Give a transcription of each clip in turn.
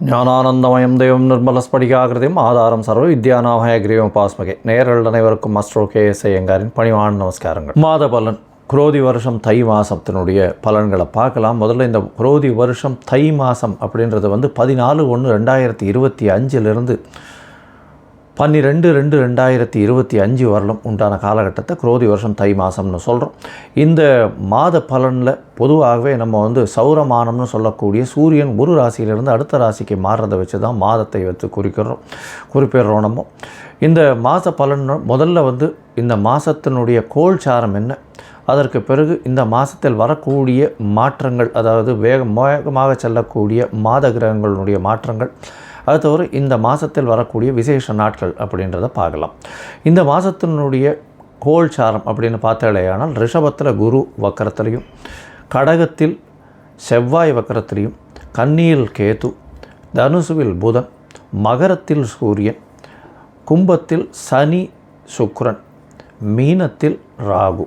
ஞானானந்தமயம் தெய்வம் நிர்மலஸ்படிகாகிருதியும் ஆதாரம் சர்வ வித்யாநாமய கிரீவம் பாஸ்மகே. நேயர்கள் அனைவருக்கும் அஸ்ட்ரோ KS ஐயங்காரின் பணிவான நமஸ்காரங்கள். மாத பலன் குரோதி வருஷம் தை மாதத்தினுடைய பலன்களை பார்க்கலாம். முதல்ல இந்த குரோதி வருஷம் தை மாதம் அப்படின்றது 14/1/2025 12/2/2025 வரலும் உண்டான காலகட்டத்தை குரோதி வருஷம் தை மாதம்னு சொல்கிறோம். இந்த மாத பலனில் பொதுவாகவே நம்ம சௌரமானம்னு சொல்லக்கூடிய சூரியன் ஒரு ராசியிலிருந்து அடுத்த ராசிக்கு மாறுறதை வச்சு தான் மாதத்தை வச்சு குறிப்பிடுறோம். நம்ம இந்த மாத பலன் முதல்ல இந்த மாதத்தினுடைய கோல்சாரம் என்ன, அதற்கு பிறகு இந்த மாதத்தில் வரக்கூடிய மாற்றங்கள், அதாவது வேகமாக செல்லக்கூடிய மாத கிரகங்களுடைய மாற்றங்கள், அது தவிர இந்த மாதத்தில் வரக்கூடிய விசேஷ நாட்கள் அப்படின்றத பார்க்கலாம். இந்த மாதத்தினுடைய கோல்சாரம் அப்படின்னு பார்த்தாலேயானால் ரிஷபத்தில் குரு வக்கரத்திலையும், கடகத்தில் செவ்வாய் வக்கரத்திலையும், கன்னியில் கேது, தனுசுவில் புதன், மகரத்தில் சூரியன், கும்பத்தில் சனி சுக்கிரன், மீனத்தில் ராகு.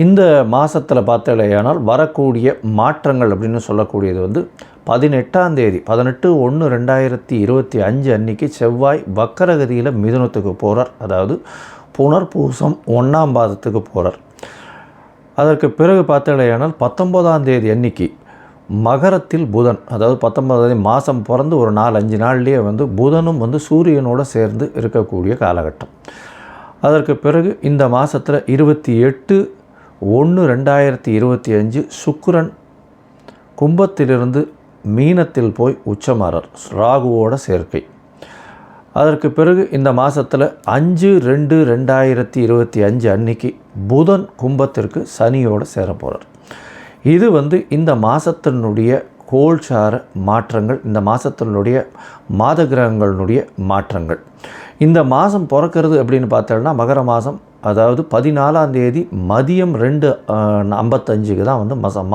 இந்த மாதத்தில் பார்த்தாலேயானால் வரக்கூடிய மாற்றங்கள் அப்படின்னு சொல்லக்கூடியது 18ஆம் தேதி 18/1/2025 அன்றைக்கி செவ்வாய் வக்கரகதியில் மிதுனத்துக்கு போகிறார். அதாவது புனர்பூசம் 1ஆம் பாதத்துக்கு போகிறார். அதற்கு பிறகு பார்த்தாலேயானால் 19ஆம் தேதி அன்றைக்கி மகரத்தில் புதன், அதாவது 19ஆம் தேதி மாதம் பிறந்து ஒரு 4-5 நாள்லேயே புதனும் சூரியனோடு சேர்ந்து இருக்கக்கூடிய காலகட்டம். அதற்கு பிறகு இந்த மாதத்தில் 28/1/2025 சுக்கிரன் கும்பத்திலிருந்து மீனத்தில் போய் உச்சமாறார், ராகுவோட சேர்க்கை. அதற்கு பிறகு இந்த மாதத்தில் 5/2/2025 அன்னைக்கு புதன் கும்பத்திற்கு சனியோடு சேர போகிறார். இது இந்த மாதத்தினுடைய கோல்சார மாற்றங்கள், இந்த மாதத்தினுடைய மாத கிரகங்களுடைய மாற்றங்கள். இந்த மாதம் பிறக்கிறது அப்படின்னு பார்த்தோம்னா மகர மாதம், அதாவது 14ஆம் தேதி மதியம் 2:55 தான்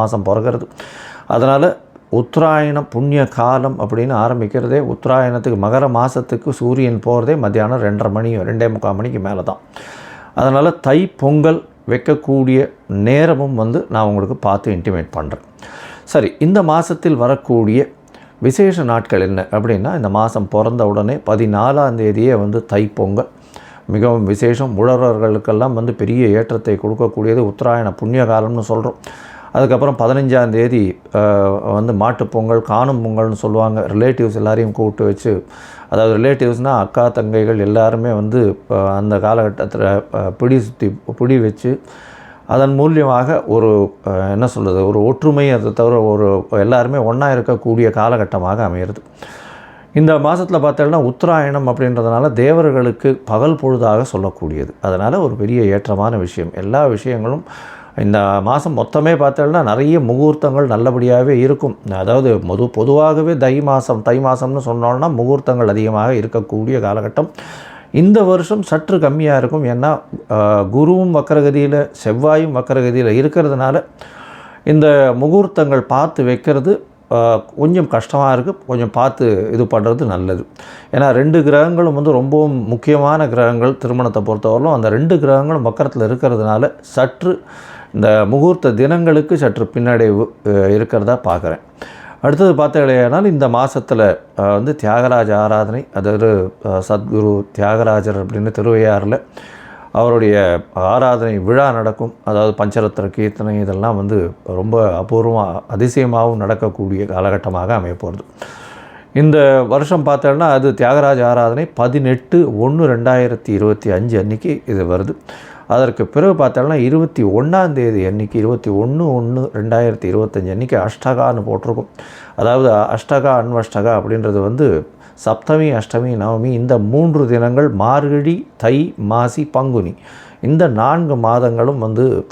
மாதம் பிறக்கிறது. அதனால் உத்தராயணம் புண்ணிய காலம் அப்படின்னு ஆரம்பிக்கிறதே உத்தராயணத்துக்கு மகர மாதத்துக்கு சூரியன் போகிறதே மத்தியானம் 2:30 மணிக்கு மேலே தான். அதனால் தை பொங்கல் வைக்கக்கூடிய நேரமும் நான் உங்களுக்கு பார்த்து இன்டிமேட் பண்ணுறேன். சரி, இந்த மாதத்தில் வரக்கூடிய விசேஷ நாட்கள் என்ன அப்படின்னா, இந்த மாதம் பிறந்த உடனே 14ஆம் தேதியே தை பொங்கல் மிகவும் விசேஷம். உழவர்களுக்கெல்லாம் பெரிய ஏற்றத்தை கொடுக்கக்கூடியது உத்தராயண புண்ணிய காலம்னு சொல்கிறோம். அதுக்கப்புறம் 15ஆம் தேதி மாட்டுப்பொங்கல், காணும் பொங்கல்னு சொல்லுவாங்க. ரிலேட்டிவ்ஸ் எல்லாரையும் கூப்பிட்டு வச்சு, அதாவது ரிலேட்டிவ்ஸ்னால் அக்கா தங்கைகள் எல்லாருமே அந்த காலகட்டத்தில் பிடி வச்சு அதன் மூலியமாக ஒரு ஒரு ஒற்றுமை, அதை தவிர ஒரு எல்லாருமே ஒன்றா இருக்கக்கூடிய காலகட்டமாக அமையிறது. இந்த மாதத்தில் பார்த்தோம்னா உத்தராயணம் அப்படின்றதுனால தேவர்களுக்கு பகல் பொழுதாக சொல்லக்கூடியது. அதனால் ஒரு பெரிய ஏற்றமான விஷயம். எல்லா விஷயங்களும் இந்த மாதம் மொத்தமே பார்த்தோம்னா நிறைய முகூர்த்தங்கள் நல்லபடியாகவே இருக்கும். அதாவது பொதுவாகவே தை மாதம்னு சொன்னோன்னா முகூர்த்தங்கள் அதிகமாக இருக்கக்கூடிய காலகட்டம். இந்த வருஷம் சற்று கம்மியாக இருக்கும். ஏன்னா குருவும் வக்கரகதியில் செவ்வாயும் வக்கரகதியில் இருக்கிறதுனால இந்த முகூர்த்தங்கள் பார்த்து வைக்கிறது கொஞ்சம் கஷ்டமாக இருக்குது. கொஞ்சம் பார்த்து இது பண்ணுறது நல்லது. ஏன்னா 2 கிரகங்களும் ரொம்பவும் முக்கியமான கிரகங்கள் திருமணத்தை பொறுத்தவரையிலும். அந்த 2 கிரகங்களும் வக்கரத்தில் இருக்கிறதுனால சற்று இந்த முகூர்த்த தினங்களுக்கு சற்று பின்னடைவு இருக்கிறதா பார்க்குறேன். அடுத்தது பார்த்தீங்கன்னா இந்த மாதத்தில் தியாகராஜ ஆராதனை, அதாவது சத்குரு தியாகராஜர் அப்படின்னு திருவையாறில் அவருடைய ஆராதனை விழா நடக்கும். அதாவது பஞ்சரத்ன கீர்த்தனை இதெல்லாம் ரொம்ப அபூர்வமாக அதிசயமாகவும் நடக்கக்கூடிய காலகட்டமாக அமையப்போகிறது. இந்த வருஷம் பார்த்தோன்னா அது தியாகராஜ ஆராதனை 18/1/2025 அன்றைக்கி இது வருது. அதற்கு பிறகு பார்த்தோம்னா 21ஆம் தேதி அன்றைக்கி 21/1/2025 அன்றைக்கி அஷ்டகான்னு போட்டிருக்கும். அதாவது அஷ்டகா அன்வஷ்டகா அப்படின்றது சப்தமி அஷ்டமி நவமி இந்த 3 தினங்கள் மார்கழி தை மாசி பங்குனி இந்த 4 மாதங்களும்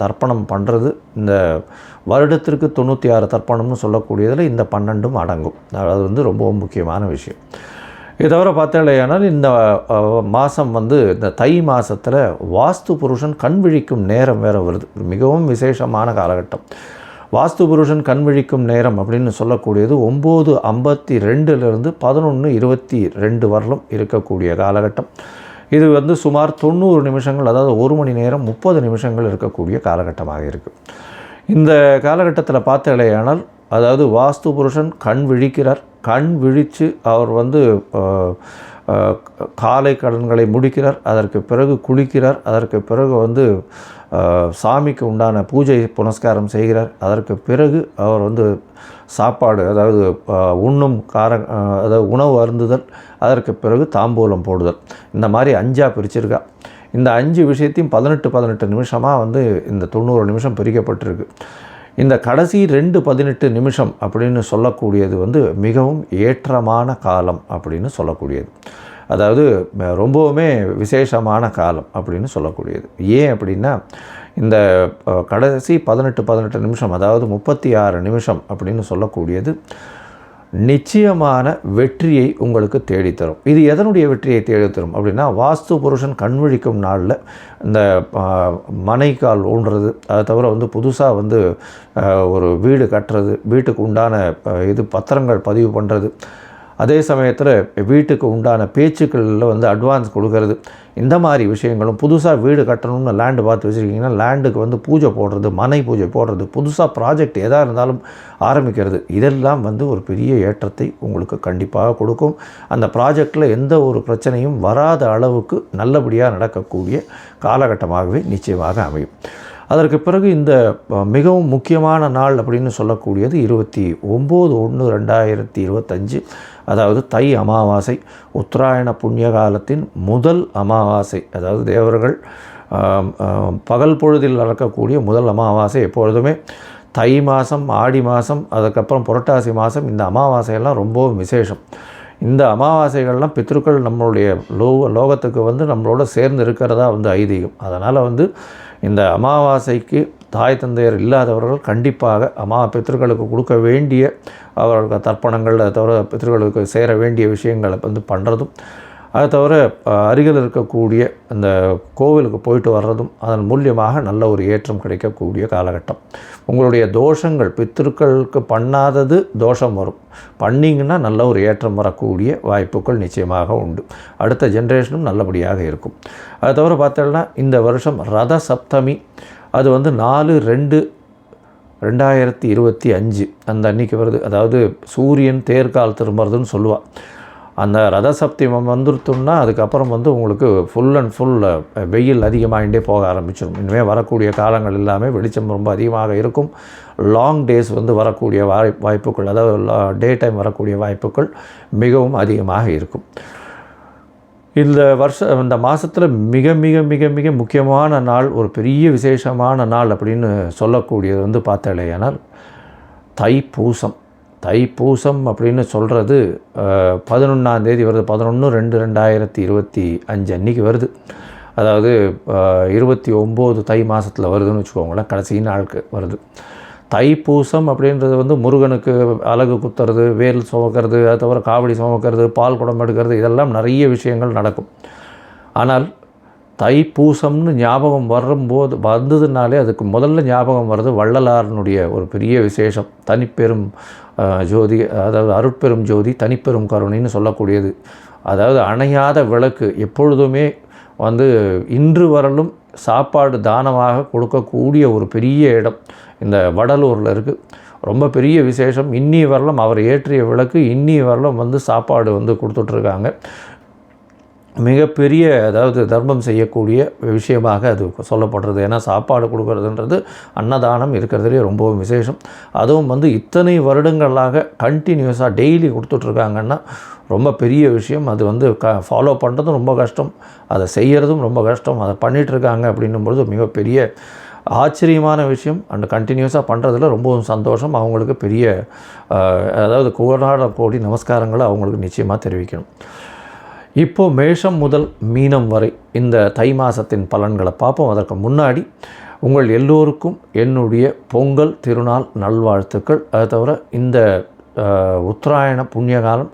தர்ப்பணம் பண்ணுறது. இந்த வருடத்திற்கு 96 தர்ப்பணம்னு சொல்லக்கூடியதில் இந்த 12ம் அடங்கும். அது ரொம்பவும் முக்கியமான விஷயம். இது தவிர பார்த்தேனால் இந்த மாதம் இந்த தை மாதத்தில் வாஸ்து புருஷன் கண் விழிக்கும் நேரம் வேறு வருது. மிகவும் விசேஷமான காலகட்டம். வாஸ்து புருஷன் கண் விழிக்கும் நேரம் அப்படின்னு சொல்லக்கூடியது 9:52 11:22 வரலும் இருக்கக்கூடிய காலகட்டம். இது சுமார் 90 நிமிஷங்கள், அதாவது 1 மணி நேரம் 30 நிமிஷங்கள் இருக்கக்கூடிய காலகட்டமாக இருக்குது. இந்த காலகட்டத்தில் பார்த்தேனால் அதாவது வாஸ்து புருஷன் கண் விழிக்கிறார். கண் விழித்து அவர் வந்து காலை கடன்களை முடிக்கிறார். அதற்கு பிறகு குளிக்கிறார். அதற்கு பிறகு வந்து சாமிக்கு உண்டான பூஜை புனஸ்காரம் செய்கிறார். அதற்கு பிறகு அவர் வந்து சாப்பாடு, அதாவது உண்ணும் அதாவது உணவு அருந்துதல், அதற்கு பிறகு தாம்பூலம் போடுதல், இந்த மாதிரி 5ஆக பிரிச்சிருக்கா. இந்த 5 விஷயத்தையும் 18 நிமிஷமாக வந்து இந்த 90 நிமிஷம் பிரிக்கப்பட்டிருக்கு. இந்த கடைசி 18 நிமிஷம் அப்படின்னு சொல்லக்கூடியது வந்து மிகவும் ஏற்றமான காலம் அப்படின்னு சொல்லக்கூடியது. அதாவது ரொம்பவுமே விசேஷமான காலம் அப்படின்னு சொல்லக்கூடியது. ஏன் அப்படின்னா, இந்த கடைசி 18 நிமிஷம், அதாவது 36 நிமிஷம் அப்படின்னு சொல்லக்கூடியது நிச்சயமான வெற்றியை உங்களுக்கு தேடித்தரும். இது எதனுடைய வெற்றியை தேடித்தரும் அப்படின்னா, வாஸ்து புருஷன் கண்விழிக்கும் நாளில் இந்த மனைக்கால் ஊன்றது, அதை தவிர வந்து புதுசாக வந்து ஒரு வீடு கட்டுறது, வீட்டுக்கு உண்டான பத்திரங்கள் பதிவு பண்ணுறது, அதே சமயத்தில் வீட்டுக்கு உண்டான பேச்சுக்களில் வந்து அட்வான்ஸ் கொடுக்கறது, இந்த மாதிரி விஷயங்களும், புதுசாக வீடு கட்டணும்னு லேண்டு பார்த்து வச்சுருக்கீங்கன்னா லேண்டுக்கு வந்து பூஜை போடுறது, மனை பூஜை போடுறது, புதுசாக ப்ராஜெக்ட் எதாக இருந்தாலும் ஆரம்பிக்கிறது, இதெல்லாம் வந்து ஒரு பெரிய ஏற்றத்தை உங்களுக்கு கண்டிப்பாக கொடுக்கும். அந்த ப்ராஜெக்டில் எந்த ஒரு பிரச்சனையும் வராத அளவுக்கு நல்லபடியாக நடக்கக்கூடிய காலகட்டமாகவே நிச்சயமாக அமையும். அதற்கு பிறகு இந்த மிகவும் முக்கியமான நாள் அப்படின்னு சொல்லக்கூடியது 29/1/2025, அதாவது தை அமாவாசை, உத்தராயண புண்ணிய காலத்தின் முதல் அமாவாசை. அதாவது தேவர்கள் பகல் பொழுதில் நடக்கக்கூடிய முதல் அமாவாசை. எப்பொழுதுமே தை மாதம், ஆடி மாதம், அதுக்கப்புறம் புரட்டாசி மாதம், இந்த அமாவாசையெல்லாம் ரொம்பவும் விசேஷம். இந்த அமாவாசைகள்லாம் பித்ருக்கள் நம்மளுடைய லோகத்துக்கு வந்து நம்மளோட சேர்ந்து இருக்கிறதா வந்து ஐதீகம். அதனால் வந்து இந்த அமாவாசைக்கு தாய் தந்தையர் இல்லாதவர்கள் கண்டிப்பாக பித்ருக்களுக்கு கொடுக்க வேண்டிய அவர்களுக்கு தர்ப்பணங்கள், அதை தவிர பித்ருக்களுக்கு சேர வேண்டிய விஷயங்களை வந்து பண்ணுறதும், அதை தவிர அருகில் இருக்கக்கூடிய அந்த கோவிலுக்கு போயிட்டு வர்றதும் அதன் மூலியமாக நல்ல ஒரு ஏற்றம் கிடைக்கக்கூடிய காலகட்டம். உங்களுடைய தோஷங்கள், பித்ருக்களுக்கு பண்ணாதது தோஷம் வரும், பண்ணிங்கன்னா நல்ல ஒரு ஏற்றம் வரக்கூடிய வாய்ப்புகள் நிச்சயமாக உண்டு. அடுத்த ஜென்ரேஷனும் நல்லபடியாக இருக்கும். அதை தவிர பார்த்தோம்னா இந்த வருஷம் ரத சப்தமி, அது வந்து 4/2/2025 அந்த அன்றைக்கி வருது. அதாவது சூரியன் தேர்கால் திரும்புறதுன்னு சொல்லுவாள். அந்த ரத சப்தமம் வந்துருத்தோம்னா அதுக்கப்புறம் வந்து உங்களுக்கு ஃபுல் அண்ட் ஃபுல் வெயில் அதிகமாகிட்டே போக ஆரம்பிச்சிடும். இனிமேல் வரக்கூடிய காலங்கள் எல்லாமே வெளிச்சம் ரொம்ப அதிகமாக இருக்கும். லாங் டேஸ் வந்து வரக்கூடிய வாய்ப்புகள், அதாவது டே டைம் வரக்கூடிய வாய்ப்புகள் மிகவும் அதிகமாக இருக்கும். இந்த மாதத்தில் மிக மிக மிக மிக முக்கியமான நாள், ஒரு பெரிய விசேஷமான நாள் அப்படின்னு சொல்லக்கூடியது வந்து பார்த்தாலேயானால் தைப்பூசம். தைப்பூசம் அப்படின்னு சொல்கிறது 11ஆம் தேதி வருது. 11/2/2025 அன்றைக்கி வருது. அதாவது 29 தை மாதத்தில் வருதுன்னு வச்சுக்கோங்களேன், கடைசி நாளுக்கு வருது. தைப்பூசம் அப்படின்றது வந்து முருகனுக்கு அலகு குத்துறது, வேல் சுமக்கிறது, அதை தவிர காவடி சுமக்கிறது, பால் குடம் எடுக்கிறது, இதெல்லாம் நிறைய விஷயங்கள் நடக்கும். ஆனால் தைப்பூசம்னு ஞாபகம் வந்ததுனாலே அதுக்கு முதல்ல ஞாபகம் வர்றது வள்ளலாரனுடைய ஒரு பெரிய விசேஷம், தனிப்பெரும் ஜோதி, அதாவது அருட்பெரும் ஜோதி தனிப்பெரும் கருணைன்னு சொல்லக்கூடியது. அதாவது அணையாத விளக்கு, எப்பொழுதுமே வந்து இன்று வரலும் சாப்பாடு தானமாக கொடுக்கக்கூடிய ஒரு பெரிய இடம் இந்த வடலூரில் இருக்குது. ரொம்ப பெரிய விசேஷம். இன்னி வரலும் அவர் ஏற்றிய விளக்கு இன்னி வரலும் வந்து சாப்பாடு வந்து கொடுத்துட்ருக்காங்க. மிகப்பெரிய, அதாவது தர்மம் செய்யக்கூடிய விஷயமாக அது சொல்லப்படுறது. ஏன்னா சாப்பாடு கொடுக்கறதுன்றது அன்னதானம் இருக்கிறதுலே ரொம்பவும் விசேஷம். அதுவும் வந்து இத்தனை வருடங்களாக கண்டினியூஸாக டெய்லி கொடுத்துட்ருக்காங்கன்னா ரொம்ப பெரிய விஷயம். அது வந்து ஃபாலோ பண்ணுறதும் ரொம்ப கஷ்டம், அதை செய்கிறதும் ரொம்ப கஷ்டம். அதை பண்ணிகிட்ருக்காங்க அப்படின்னும்பொழுது மிகப்பெரிய ஆச்சரியமான விஷயம். அண்ட் கண்டினியூஸாக பண்ணுறதுல ரொம்பவும் சந்தோஷம். அவங்களுக்கு பெரிய, அதாவது கோடி நமஸ்காரங்களை அவங்களுக்கு நிச்சயமாக தெரிவிக்கணும். இப்போது மேஷம் முதல் மீனம் வரை இந்த தை மாதத்தின் பலன்களை பார்ப்போம். அதற்கு முன்னாடி உங்கள் எல்லோருக்கும் என்னுடைய பொங்கல் திருநாள் நல்வாழ்த்துக்கள். அதை தவிர இந்த உத்தராயண புண்ணியகாலம்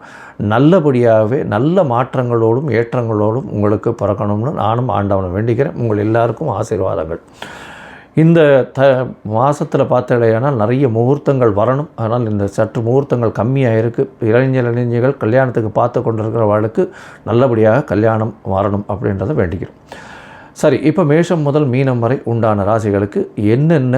நல்லபடியாகவே நல்ல மாற்றங்களோடும் ஏற்றங்களோடும் உங்களுக்கு பிறக்கணும்னு நானும் ஆண்டவனை வேண்டிக்கிறேன். உங்கள் எல்லாருக்கும் ஆசீர்வாதங்கள். இந்த மாதத்தில் பார்த்தலையானால் நிறைய முகூர்த்தங்கள் வரணும். ஆனால் இந்த சற்று முகூர்த்தங்கள் கம்மியாக இருக்குது. இளைஞர்கள் கல்யாணத்துக்கு பார்த்து கொண்டிருக்கிறவர்களுக்கு நல்லபடியாக கல்யாணம் வரணும் அப்படின்றத வேண்டிக்கிறோம். சரி, இப்போ மேஷம் முதல் மீனம் வரை உண்டான ராசிகளுக்கு என்னென்ன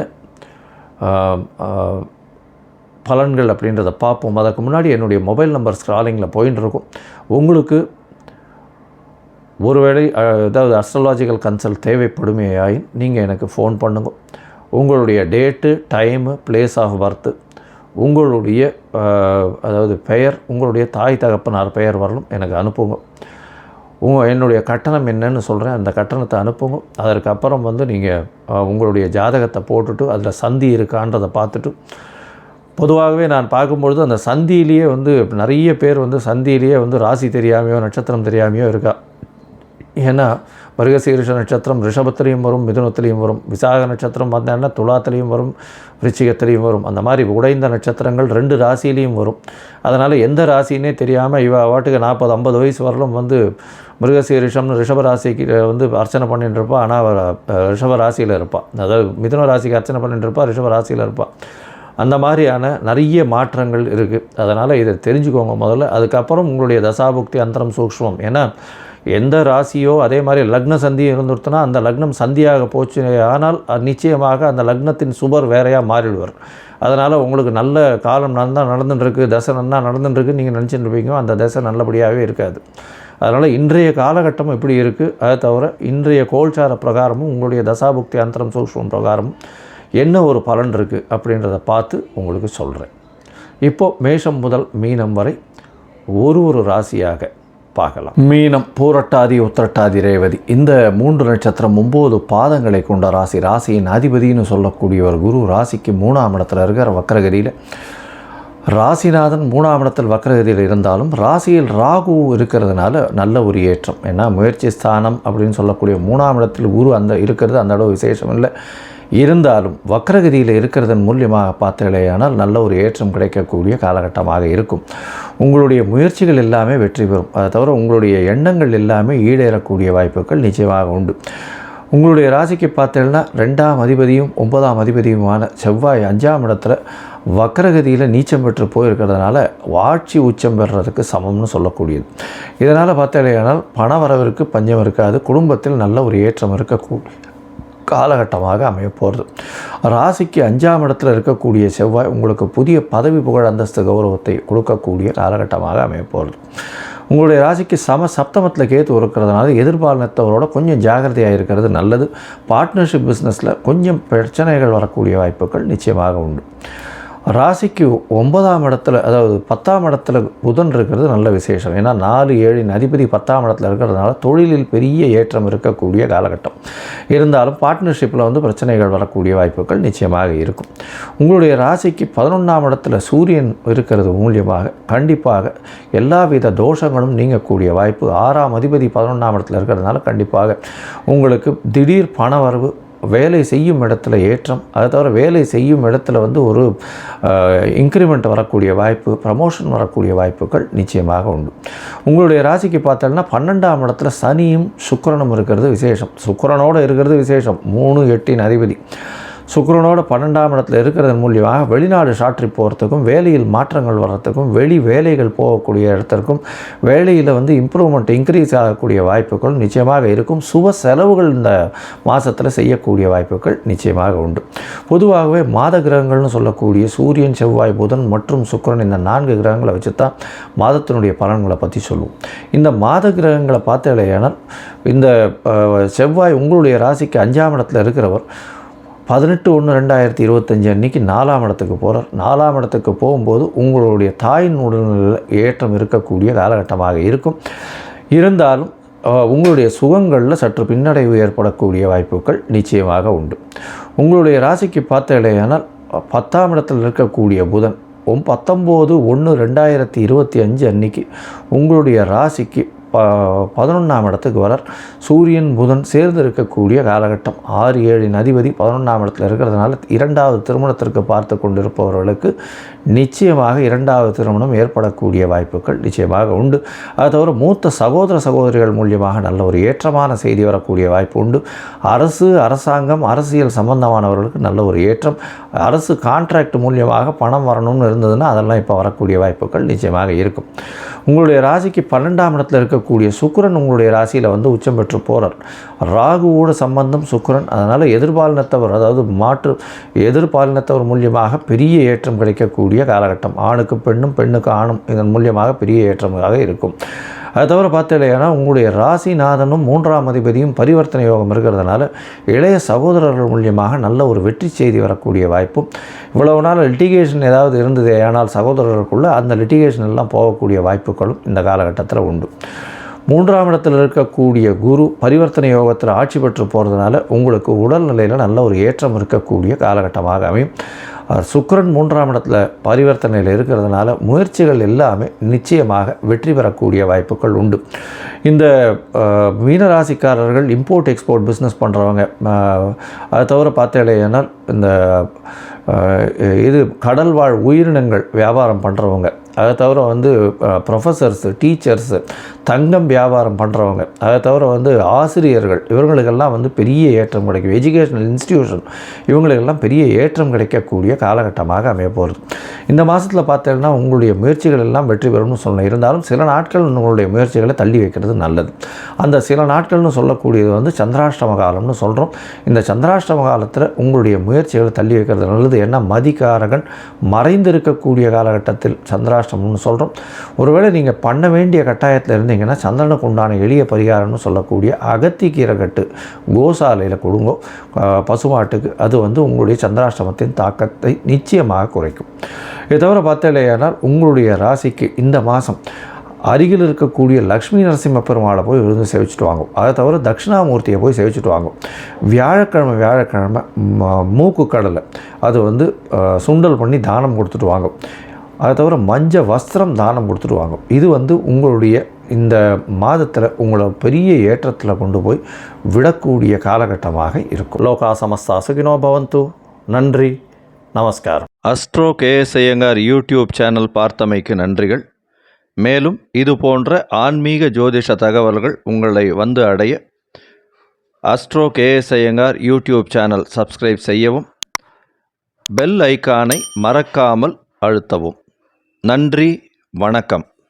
பலன்கள் அப்படின்றத பார்ப்போம். அதற்கு முன்னாடி என்னுடைய மொபைல் நம்பர் ஸ்க்ராலிங்கில் போயின்னு இருக்கும். உங்களுக்கு ஒருவேளை ஏதாவது அஸ்ட்ராலாஜிக்கல் கன்சல்ட் தேவைப்படுமேயாயின் நீங்கள் எனக்கு ஃபோன் பண்ணுங்க. உங்களுடைய date, time, place of birth, உங்களுடைய அதாவது பெயர், உங்களுடைய தாய் தகப்பனார் பெயர் வரலும் எனக்கு அனுப்புங்க. என்னுடைய கட்டணம் என்னன்னு சொல்கிறேன், அந்த கட்டணத்தை அனுப்புங்க. அதற்கப்புறம் நீங்கள் உங்களுடைய ஜாதகத்தை போட்டுட்டு அதில் சந்தி இருக்கான்றதை பார்த்துட்டு, பொதுவாகவே நான் பார்க்கும்பொழுது அந்த சந்தியிலேயே நிறைய பேர் சந்தியிலேயே ராசி தெரியாமையோ நட்சத்திரம் தெரியாமையோ இருக்கா. ஏன்னா மிருகசீரிஷ நட்சத்திரம் ரிஷபத்திலையும் வரும், மிதுனத்திலையும் வரும். விசாக நட்சத்திரம் பார்த்தீங்கன்னா துலாத்திலையும் வரும், விருச்சிகத்திலையும் வரும். அந்த மாதிரி உடைந்த நட்சத்திரங்கள் 2 ராசியிலையும் வரும். அதனால் எந்த ராசின்னே தெரியாமல் வாட்டுக்கு 40-50 வயசு வரலும் மிருகசீரிஷம்னு ரிஷபராசிக்கு அர்ச்சனை பண்ணிட்டு இருப்பாள். ஆனால் அவள் ரிஷபராசியில் இருப்பாள். அதாவது மிதுன ராசிக்கு அர்ச்சனை பண்ணிட்டு இருப்பாள், ரிஷபராசியில் இருப்பாள். அந்த மாதிரியான நிறைய மாற்றங்கள் இருக்குது. அதனால் இதை தெரிஞ்சுக்கோங்க முதல்ல. அதுக்கப்புறம் உங்களுடைய தசாபுக்தி அந்தரம் சூக்ஷ்மம். ஏன்னா எந்த ராசியோ அதே மாதிரி லக்ன சந்தி இருந்துருத்துனா அந்த லக்னம் சந்தியாக போச்சு ஆனால் நிச்சயமாக அந்த லக்னத்தின் சுபர் வேறையாக மாறிடுவார். அதனால் உங்களுக்கு நல்ல காலம் நல்லா நடந்துட்டுருக்கு, தசை நல்லா நடந்துட்டுருக்கு நீங்கள் நினச்சிட்டு இருப்பீங்க, அந்த தசை நல்லபடியாகவே இருக்காது. அதனால் இன்றைய காலகட்டம் எப்படி இருக்குது, அதை தவிர இன்றைய கோல்சார பிரகாரமும் உங்களுடைய தசாபுக்தி அந்தரம் சூக்ஷ்மம் பிரகாரமும் என்ன ஒரு பலன் இருக்குது அப்படின்றத பார்த்து உங்களுக்கு சொல்கிறேன். இப்போது மேஷம் முதல் மீனம் வரை ஒரு ராசியாக பார்க்கலாம். மீனம், பூரட்டாதி, உத்திரட்டாதி, ரேவதி இந்த 3 நட்சத்திரம் 9 பாதங்களை கொண்ட ராசி. ராசியின் அதிபதினு சொல்லக்கூடியவர் குரு. ராசிக்கு 3ஆம் இடத்துல இருக்கிற வக்ரகதியில். ராசிநாதன் 3ஆம் இடத்தில் வக்ரகதியில் இருந்தாலும் ராசியில் ராகு இருக்கிறதுனால நல்ல ஒரு ஏற்றம். ஏன்னா முயற்சி ஸ்தானம் அப்படின்னு சொல்லக்கூடிய 3ஆம் இடத்தில் குரு இருக்கிறது அந்த அளவு விசேஷம் இல்லை. இருந்தாலும் வக்ரகதியில் இருக்கிறதன் மூலியமாக பார்த்தீங்களேயானால் நல்ல ஒரு ஏற்றம் கிடைக்கக்கூடிய காலகட்டமாக இருக்கும். உங்களுடைய முயற்சிகள் எல்லாமே வெற்றி பெறும். அதை தவிர உங்களுடைய எண்ணங்கள் எல்லாமே ஈடேறக்கூடிய வாய்ப்புகள் நிச்சயமாக உண்டு. உங்களுடைய ராசிக்கு பார்த்தீங்கன்னா 2ஆம் அதிபதியும் 9ஆம் அதிபதியுமான செவ்வாய் 5ஆம் இடத்துல வக்ரகதியில் நீச்சம் பெற்று போயிருக்கிறதுனால ஆட்சி உச்சம் பெறுறதுக்கு சமம்னு சொல்லக்கூடியது. இதனால் பார்த்தீங்களேயானால் பண வரவிற்கு பஞ்சம் இருக்காது. குடும்பத்தில் நல்ல ஒரு ஏற்றம் இருக்கக்கூடிய காலகட்டமாக அமைய போகிறது. ராசிக்கு 5ஆம் இடத்துல இருக்கக்கூடிய செவ்வாய் உங்களுக்கு புதிய பதவி, புகழ், அந்தஸ்து, கௌரவத்தை கொடுக்கக்கூடிய காலகட்டமாக அமைய போகிறது. உங்களுடைய ராசிக்கு சப்தமத்தில் கேத்து இருக்கிறதுனால எதிர்பாலினத்தவரோட கொஞ்சம் ஜாகிரதையாக இருக்கிறது நல்லது. பார்ட்னர்ஷிப் பிஸ்னஸில் கொஞ்சம் பிரச்சனைகள் வரக்கூடிய வாய்ப்புகள் நிச்சயமாக உண்டு. ராசிக்கு 9ஆம் இடத்துல அதாவது 10ஆம் இடத்துல புதன் இருக்கிறது நல்ல விசேஷம். ஏன்னா 4-7 அதிபதி 10ஆம் இடத்துல இருக்கிறதுனால தொழிலில் பெரிய ஏற்றம் இருக்கக்கூடிய காலகட்டம். இருந்தாலும் பார்ட்னர்ஷிப்பில் பிரச்சனைகள் வரக்கூடிய வாய்ப்புகள் நிச்சயமாக இருக்கும். உங்களுடைய ராசிக்கு 11ஆம் இடத்துல சூரியன் இருக்கிறது மூலியமாக கண்டிப்பாக எல்லாவித தோஷங்களும் நீங்கக்கூடிய வாய்ப்பு. 6ஆம் அதிபதி 11ஆம் இடத்துல இருக்கிறதுனால கண்டிப்பாக உங்களுக்கு திடீர் பணவரவு, வேலை செய்யும் இடத்துல ஏற்றம், அதை தவிர வேலை செய்யும் இடத்துல ஒரு இன்க்ரிமெண்ட் வரக்கூடிய வாய்ப்பு, ப்ரமோஷன் வரக்கூடிய வாய்ப்புகள் நிச்சயமாக உண்டு. உங்களுடைய ராசிக்கு பார்த்தோம்னா 12ஆம் இடத்துல சனியும் சுக்கிரனும் இருக்கிறது விசேஷம். சுக்கிரனோடு இருக்கிறது விசேஷம். 3-8 அதிபதி சுக்கிரனோட 12ஆம் இடத்துல இருக்கிறதன் மூலியமாக வெளிநாடு ஷார்ட் ட்ரிப் போகிறதுக்கும், வேலையில் மாற்றங்கள் வர்றதுக்கும், வெளி வேலைகள் போகக்கூடிய இடத்திற்கும், வேலையில் இம்ப்ரூவ்மெண்ட் இன்க்ரீஸ் ஆகக்கூடிய வாய்ப்புகள் நிச்சயமாக இருக்கும். சுப செலவுகள் இந்த மாதத்தில் செய்யக்கூடிய வாய்ப்புகள் நிச்சயமாக உண்டு. பொதுவாகவே மாத கிரகங்கள்னு சொல்லக்கூடிய சூரியன், செவ்வாய், புதன் மற்றும் சுக்கிரன் இந்த 4 கிரகங்களை வச்சு தான் மாதத்தினுடைய பலன்களை பற்றி சொல்லுவோம். இந்த மாத கிரகங்களை பார்த்தேனால் இந்த செவ்வாய் உங்களுடைய ராசிக்கு 5ஆம் இடத்துல இருக்கிறவர் 18/1/2025 அன்றைக்கி 4ஆம் இடத்துக்கு போகிறார். 4ஆம் இடத்துக்கு போகும்போது உங்களுடைய தாயின் உடல்நிலையில் ஏற்றம் இருக்கக்கூடிய காலகட்டமாக இருக்கும். இருந்தாலும் உங்களுடைய சுகங்களில் சற்று பின்னடைவு ஏற்படக்கூடிய வாய்ப்புகள் நிச்சயமாக உண்டு. உங்களுடைய ராசிக்கு பார்த்தேனால் 10ஆம் இடத்தில் இருக்கக்கூடிய புதன் 19/1/2025 அன்றைக்கி உங்களுடைய ராசிக்கு 11ஆம் இடத்துக்கு வரார். சூரியன் புதன் சேர்ந்து இருக்கக்கூடிய காலகட்டம். 6-7 அதிபதி 11ஆம் இடத்துல இருக்கிறதுனால 2வது திருமணத்திற்கு பார்த்து கொண்டிருப்பவர்களுக்கு நிச்சயமாக 2வது திருமணம் ஏற்படக்கூடிய வாய்ப்புகள் நிச்சயமாக உண்டு. அது தவிர மூத்த சகோதர சகோதரிகள் மூலியமாக நல்ல ஒரு ஏற்றமான செய்தி வரக்கூடிய வாய்ப்பு உண்டு. அரசாங்கம், அரசியல் சம்பந்தமானவர்களுக்கு நல்ல ஒரு ஏற்றம். அரசு கான்ட்ராக்ட் மூலியமாக பணம் வரணும்னு இருந்ததுன்னா அதெல்லாம் இப்போ வரக்கூடிய வாய்ப்புகள் நிச்சயமாக இருக்கும். உங்களுடைய ராசிக்கு 12ஆம் இடத்துல இருக்கக்கூடிய சுக்கிரன் உங்களுடைய ராசியில் உச்சம் பெற்று போகிறார். ராகுவோட சம்பந்தம் சுக்கிரன். அதனால் எதிர்பாலினத்தவர், அதாவது எதிர்பாலினத்தவர் மூலியமாக பெரிய ஏற்றம் கிடைக்கக்கூடிய இருக்கக்கூடிய காலகட்டம். ஆணுக்கு பெண்ணும், பெண்ணுக்கு ஆணும் இதன் மூலியமாக பெரிய ஏற்றமாக இருக்கும். அது தவிர பார்த்தீங்கன்னா உங்களுடைய ராசிநாதனும் 3ஆம் அதிபதியும் பரிவர்த்தனை யோகம் இருக்கிறதுனால இளைய சகோதரர்கள் மூலியமாக நல்ல ஒரு வெற்றி செய்தி வரக்கூடிய வாய்ப்பும், இவ்வளவு நாள் லிட்டிகேஷன் ஏதாவது இருந்தது ஆனால் சகோதரர்களுக்குள்ளே அந்த லிட்டிகேஷன் எல்லாம் போகக்கூடிய வாய்ப்புகளும் இந்த காலகட்டத்தில் உண்டு. 3ஆம் இடத்தில் இருக்கக்கூடிய குரு பரிவர்த்தனை யோகத்தில் ஆட்சி பெற்று போகிறதுனால உங்களுக்கு உடல்நிலையில் நல்ல ஒரு ஏற்றம் இருக்கக்கூடிய காலகட்டமாக அமையும். சுக்கிரன் 3ஆம் இடத்துல பரிவர்த்தனையில் இருக்கிறதுனால முயற்சிகள் எல்லாமே நிச்சயமாக வெற்றி பெறக்கூடிய வாய்ப்புகள் உண்டு. இந்த மீனராசிக்காரர்கள் இம்போர்ட் எக்ஸ்போர்ட் பிஸ்னஸ் பண்ணுறவங்க, அதை தவிர பார்த்தேனால் இந்த இது கடல் வாழ் உயிரினங்கள் வியாபாரம் பண்ணுறவங்க, அதை தவிர ப்ரொஃபஸர்ஸு, டீச்சர்ஸு, தங்கம் வியாபாரம் பண்ணுறவங்க, அதை தவிர ஆசிரியர்கள், இவங்களுக்கெல்லாம் பெரிய ஏற்றம் கிடைக்கும். எஜுகேஷனல் இன்ஸ்டிடியூஷன் இவங்களுக்கெல்லாம் பெரிய ஏற்றம் கிடைக்கக்கூடிய காலகட்டமாக அமைய போகிறது. இந்த மாதத்தில் பார்த்தீங்கன்னா உங்களுடைய முயற்சிகள் எல்லாம் வெற்றி பெறும்னு சொல்லணும். இருந்தாலும் சில நாட்கள் உங்களுடைய முயற்சிகளை தள்ளி வைக்கிறது நல்லது. அந்த சில நாட்கள்னு சொல்லக்கூடியது சந்திராஷ்டம காலம்னு சொல்கிறோம். இந்த சந்திராஷ்டம காலத்தில் உங்களுடைய முயற்சிகளை தள்ளி வைக்கிறது நல்லது. ஏன்னா மதிகாரகன் மறைந்திருக்கக்கூடிய காலகட்டத்தில் சந்திராஷ்டமம்னு சொல்கிறோம். ஒருவேளை நீங்கள் பண்ண வேண்டிய கட்டாயத்தில் இருந்தீங்கன்னா சந்திரனுக்கு உண்டான எளிய பரிகாரம்னு சொல்லக்கூடிய அகத்திக்கீரை கட்டு கோசாலையில் கொடுங்கோ பசுமாட்டுக்கு. அது உங்களுடைய சந்திராஷ்டமத்தின் தாக்கத்தை நிச்சயமாக குறைக்கும். இதை தவிர பார்த்தேனால் உங்களுடைய ராசிக்கு இந்த மாதம் அருகில் இருக்கக்கூடிய லக்ஷ்மி நரசிம்ம பெருமாளை போய் விழுந்து சேவிச்சுட்டு வாங்கும். அதை தவிர தட்சிணாமூர்த்தியை போய் சேவிச்சுட்டு வாங்கும். வியாழக்கிழமை மூக்கு கடலை அது சுண்டல் பண்ணி தானம் கொடுத்துட்டு வாங்கும். அதை தவிர மஞ்சள் வஸ்திரம் தானம் கொடுத்துட்டு வாங்கும். இது உங்களுடைய இந்த மாதத்தில் உங்களை பெரிய ஏற்றத்தில் கொண்டு போய் விடக்கூடிய காலகட்டமாக இருக்கும். லோகா சமஸ்தா சுகினோ பவந்து. நன்றி, நமஸ்காரம். Astro KS Iyengar YouTube channel பார்த்தமைக்கு நன்றிகள். மேலும் இது போன்ற ஆன்மீக ஜோதிஷ தகவல்கள் உங்களை அடைய astro KS Iyengar YouTube channel subscribe செய்யவும், பெல் ஐக்கானை மறக்காமல் அழுத்தவும். நன்றி, வணக்கம்.